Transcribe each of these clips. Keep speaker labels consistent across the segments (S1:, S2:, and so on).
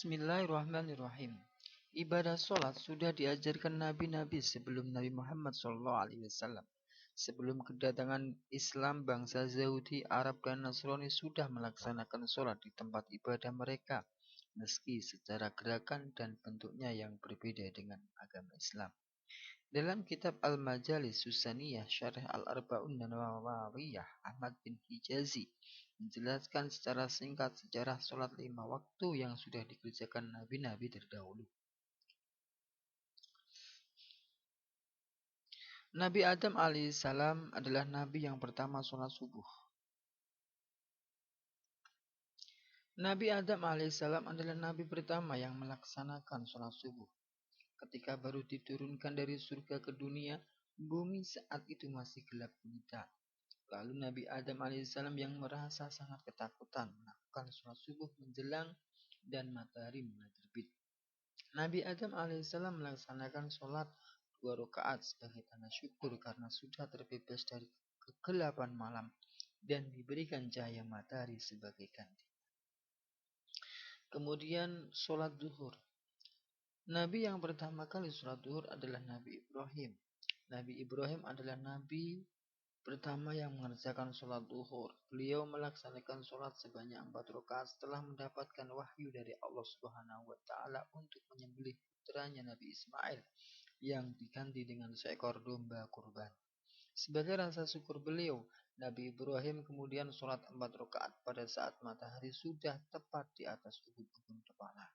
S1: Bismillahirrahmanirrahim. Ibadah sholat sudah diajarkan nabi-nabi sebelum Nabi Muhammad SAW. Sebelum kedatangan Islam, bangsa Yahudi, Arab, dan Nasrani sudah melaksanakan sholat di tempat ibadah mereka, meski secara gerakan dan bentuknya yang berbeda dengan agama Islam. Dalam kitab Al-Majalis Susaniyah Syarah Al-Arba'un Nawawiyah, Ahmad bin Hijazi menjelaskan secara singkat sejarah sholat 5 waktu yang sudah dikerjakan nabi-nabi terdahulu. Nabi Adam alaihissalam adalah nabi yang pertama sholat subuh. Nabi Adam alaihissalam adalah nabi pertama yang melaksanakan sholat subuh. Ketika baru diturunkan dari surga ke dunia, bumi saat itu masih gelap gulita. Lalu Nabi Adam alaihissalam yang merasa sangat ketakutan melakukan sholat subuh menjelang dan matahari mulai terbit. Nabi Adam alaihissalam melaksanakan sholat 2 rakaat sebagai tanda syukur karena sudah terbebas dari kegelapan malam dan diberikan cahaya matahari sebagai ganti. Kemudian sholat zuhur. Nabi yang pertama kali sholat zuhur adalah Nabi Ibrahim. Nabi Ibrahim adalah nabi pertama yang mengerjakan sholat zuhur. Beliau melaksanakan sholat sebanyak 4 rakaat setelah mendapatkan wahyu dari Allah Subhanahu wa Ta'ala untuk menyembelih putranya Nabi Ismail yang diganti dengan seekor domba kurban. Sebagai rasa syukur beliau, Nabi Ibrahim kemudian sholat 4 rakaat pada saat matahari sudah tepat di atas ujung kepala.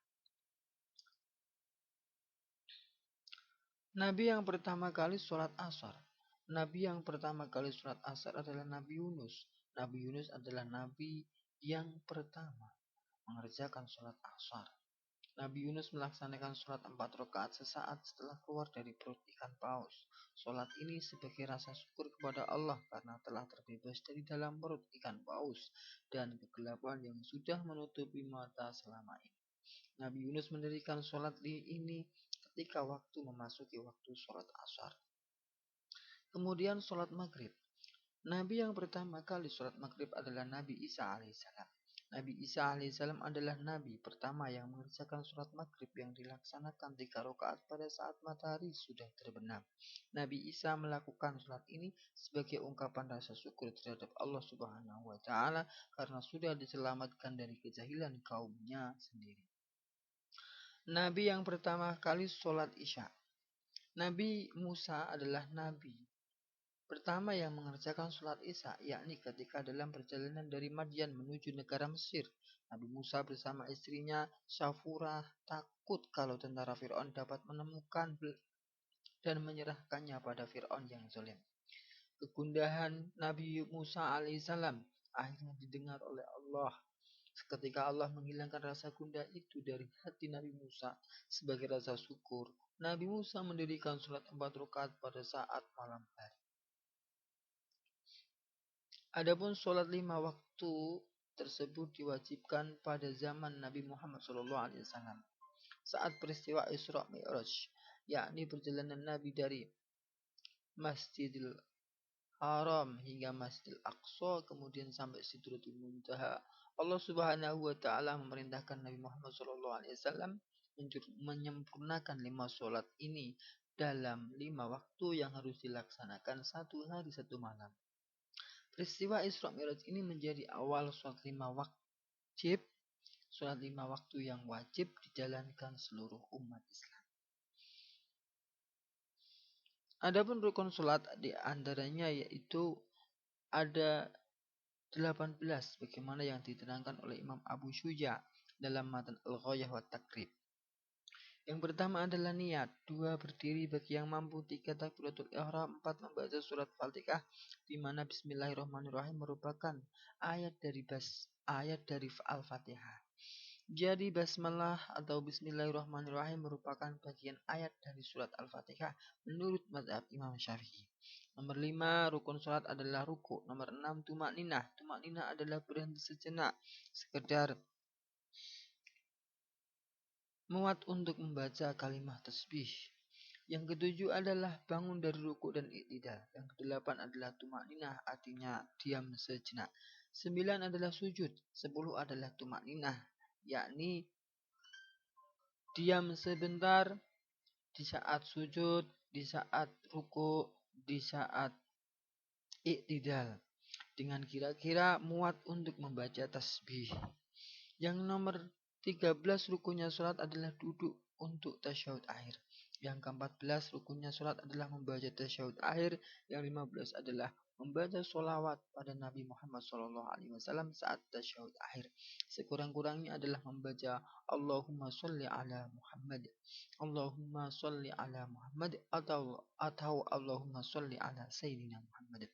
S1: Nabi yang pertama kali sholat asar. Nabi yang pertama kali sholat asar adalah Nabi Yunus. Nabi Yunus adalah Nabi yang pertama mengerjakan sholat asar. Nabi Yunus melaksanakan sholat 4 rakaat sesaat setelah keluar dari perut ikan paus. Sholat ini sebagai rasa syukur kepada Allah karena telah terbebas dari dalam perut ikan paus dan kegelapan yang sudah menutupi mata selama ini. Nabi Yunus mendirikan sholat ini ketika waktu memasuki waktu sholat asar. Kemudian sholat maghrib. Nabi yang pertama kali sholat maghrib adalah Nabi Isa alaihissalam. Nabi Isa alaihissalam adalah Nabi pertama yang mengerjakan sholat maghrib yang dilaksanakan 3 rakaat pada saat matahari sudah terbenam. Nabi Isa melakukan sholat ini sebagai ungkapan rasa syukur terhadap Allah Subhanahu wa Ta'ala karena sudah diselamatkan dari kejahilan kaumnya sendiri. Nabi yang pertama kali sholat isya. Nabi Musa adalah Nabi pertama yang mengerjakan sholat isya, yakni ketika dalam perjalanan dari Madian menuju negara Mesir. Nabi Musa bersama istrinya Syafurah takut kalau tentara Fir'aun dapat menemukan dan menyerahkannya pada Fir'aun yang zalim. Kegundahan Nabi Musa alaihissalam akhirnya didengar oleh Allah. Ketika Allah menghilangkan rasa gundah itu dari hati Nabi Musa sebagai rasa syukur, Nabi Musa mendirikan sholat 4 rakaat pada saat malam hari. Adapun sholat 5 waktu tersebut diwajibkan pada zaman Nabi Muhammad SAW saat peristiwa Isra Mi'raj, yakni perjalanan Nabi dari Masjidil Haram hingga Masjidil Aqsa kemudian sampai Sidratul Muntaha. Allah Subhanahu wa Ta'ala memerintahkan Nabi Muhammad SAW menyempurnakan 5 sholat ini dalam 5 waktu yang harus dilaksanakan 1 hari 1 malam. Peristiwa Isra Mi'raj ini menjadi awal sholat 5 wajib, sholat 5 waktu yang wajib dijalankan seluruh umat Islam. Adapun rukun sholat di antaranya yaitu ada 18 bagaimana yang diterangkan oleh Imam Abu Syuja dalam matan Al-Ghayah wa Takrib. Yang pertama adalah niat, 2 berdiri bagi yang mampu, 3 takbiratul ihram, 4 membaca surat Fatihah di mana Bismillahirrahmanirrahim merupakan ayat dari Al-Fatihah. Jadi basmalah atau Bismillahirrahmanirrahim merupakan bagian ayat dari surat Al-Fatihah menurut mazhab Imam Syafi'i. Nomor 5, rukun salat adalah ruku. Nomor 6, tumakninah. Tumakninah adalah berhenti sejenak, sekedar muat untuk membaca kalimat tasbih. Yang ketujuh adalah bangun dari ruku dan iktidal. Yang kedelapan adalah tumakninah, artinya diam sejenak. 9 adalah sujud. 10 adalah tumakninah, yakni diam sebentar di saat sujud, di saat ruku, di saat iktidal, dengan kira-kira muat untuk membaca tasbih. Yang nomor 13 rukunnya sholat adalah duduk untuk tasyahud akhir. Yang ke-14 rukunnya sholat adalah membaca tasyahud akhir. Yang 15 adalah membaca sholawat pada Nabi Muhammad SAW saat tasyahud akhir. Sekurang-kurangnya adalah membaca Allahumma sholli ala Muhammad, Allahumma sholli ala Muhammad, atau Allahumma sholli ala Sayyidina Muhammad.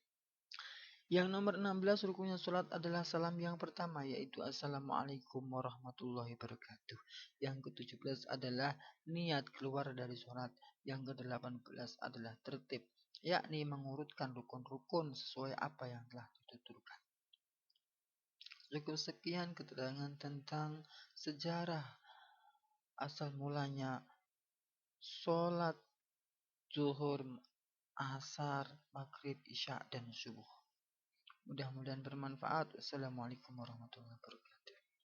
S1: Yang nomor 16 rukunnya sholat adalah salam yang pertama, yaitu Assalamualaikum warahmatullahi wabarakatuh. Yang ke-17 adalah niat keluar dari sholat. Yang ke-18 adalah tertib, yakni mengurutkan rukun-rukun sesuai apa yang telah dituturkan. Cukup sekian keterangan tentang sejarah asal mulanya sholat zuhur, asar, maghrib, isya, dan subuh. Mudah-mudahan bermanfaat. Wassalamualaikum warahmatullahi wabarakatuh.